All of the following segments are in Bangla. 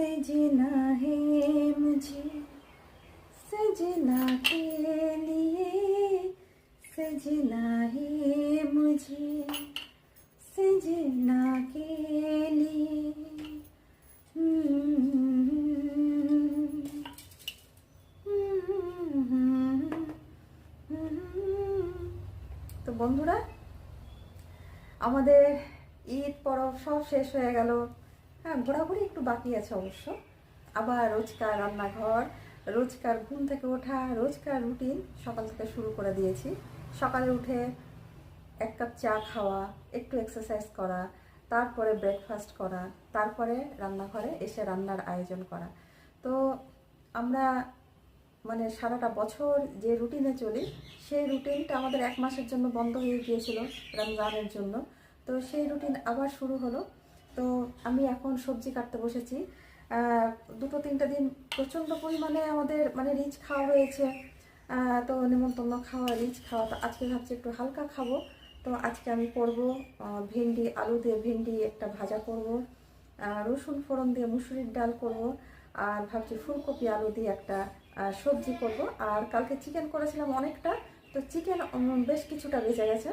सजना है मुझे सजना के लिए सजना है मुझे सजना के लिए তো বন্ধুরা আমাদের ঈদ পরব সব শেষ হয়ে গেল। হ্যাঁ, ঘোরাঘুরি একটু বাকি আছে অবশ্য। আবার রোজকার রান্নাঘর, রোজকার ঘুম থেকে ওঠা, রোজকার রুটিন সকাল থেকে শুরু করে দিয়েছি। সকালে উঠে 1 কাপ চা খাওয়া, একটু এক্সারসাইজ করা, তারপরে ব্রেকফাস্ট করা, তারপরে রান্নাঘরে এসে রান্নার আয়োজন করা। তো আমরা মানে সারাটা বছর যে রুটিনে চলি সেই রুটিনটা আমাদের 1 মাসের জন্য বন্ধ হয়ে গিয়েছিল রমজানের জন্য। তো সেই রুটিন আবার শুরু হলো। তো আমি এখন সবজি কাটতে বসেছি। 2-3টা দিন প্রচণ্ড পরিমাণে আমাদের মানে রিচ খাওয়া হয়েছে। তো নিমন্ত্রণ খাওয়া, রিচ খাওয়া। তো আজকে ভাবছি একটু হালকা খাবো। তো আজকে আমি করব ভেন্ডি, আলু দিয়ে ভেন্ডি একটা ভাজা করব, রসুন ফোড়ন দিয়ে মুসুরির ডাল করব, আর ভাবছি ফুলকপি আলু দিয়ে একটা সবজি করব। আর কালকে চিকেন করেছিলাম অনেকটা, তো চিকেন বেশ কিছুটা বেঁচে গেছে,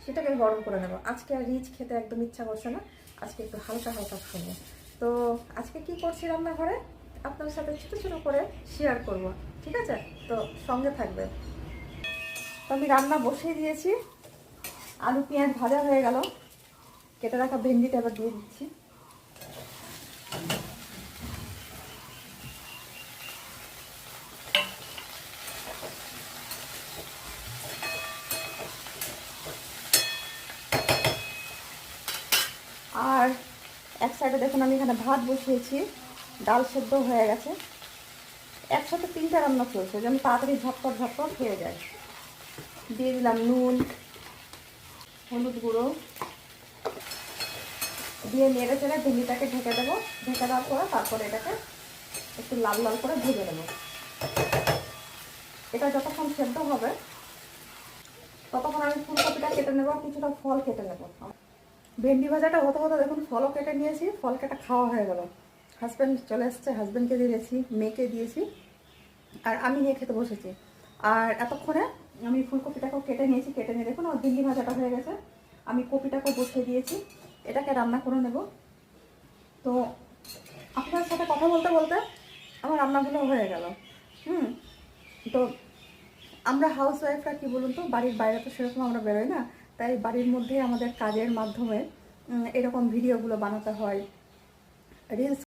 সেটাকে গরম করে নেব। আজকে আর রিচ খেতে একদম ইচ্ছা করছে না, আজকে একটু হালকা হালকা খাবো। তো আজকে কি করছি রান্নাঘরে আপনার সাথে ছোটো ছোটো করে শেয়ার করব, ঠিক আছে? তো সঙ্গে থাকবে। তো আমি রান্না বসিয়ে দিয়েছি, আলু পেঁয়াজ ভাজা হয়ে গেল, কেটে রাখা ভেন্ডিটা এবার দিয়ে দিচ্ছি। আর এক সাইডে দেখুন আমি এখানে ভাত বসিয়েছি, ডাল সেদ্ধ হয়ে গেছে। একসাথে 3টা রান্না চলছে যেন তাড়াতাড়ি ঝটপট ঝটপট হয়ে যায়। দিয়ে দিলাম নুন, হলুদ গুঁড়ো দিয়ে নেড়ে চেড়ে ভেন্ডিটাকে ঢেকে দেবো। ঢেকে দেওয়ার পরে তারপরে এটাকে একটু লাল লাল করে ভেজে নেব। এটা যতক্ষণ সেদ্ধ হবে ততক্ষণ আমি ফুলকপিটা কেটে নেবো, কিছুটা ফল কেটে নেবো। ভেন্ডি ভাজাটা হতে হতে দেখুন ফলও কেটে নিয়েছি, ফল কেটে খাওয়া হয়ে গেল। হাজব্যান্ড চলে এসছে, হাজব্যান্ডকে দিয়েছি, মেয়েকে দিয়েছি, আর আমি নিয়ে খেতে বসেছি। আর এতক্ষণে আমি ফুলকপিটাকেও কেটে নিয়েছি, কেটে নিয়ে দেখুন আমার ভেন্ডি ভাজাটা হয়ে গেছে। আমি কপিটাকেও বসিয়ে দিয়েছি, এটাকে রান্না করে নেব। তো আপনার সাথে কথা বলতে বলতে আমার রান্নাগুলো হয়ে গেল। তো আমরা হাউস ওয়াইফরা কী বলুন তো, বাড়ির বাইরে তো সেরকম আমরা বেরোই না, তাই বাড়ির মধ্যে আমাদের কাজের মাধ্যমে এরকম ভিডিওগুলো বানাতে হয়, রিলস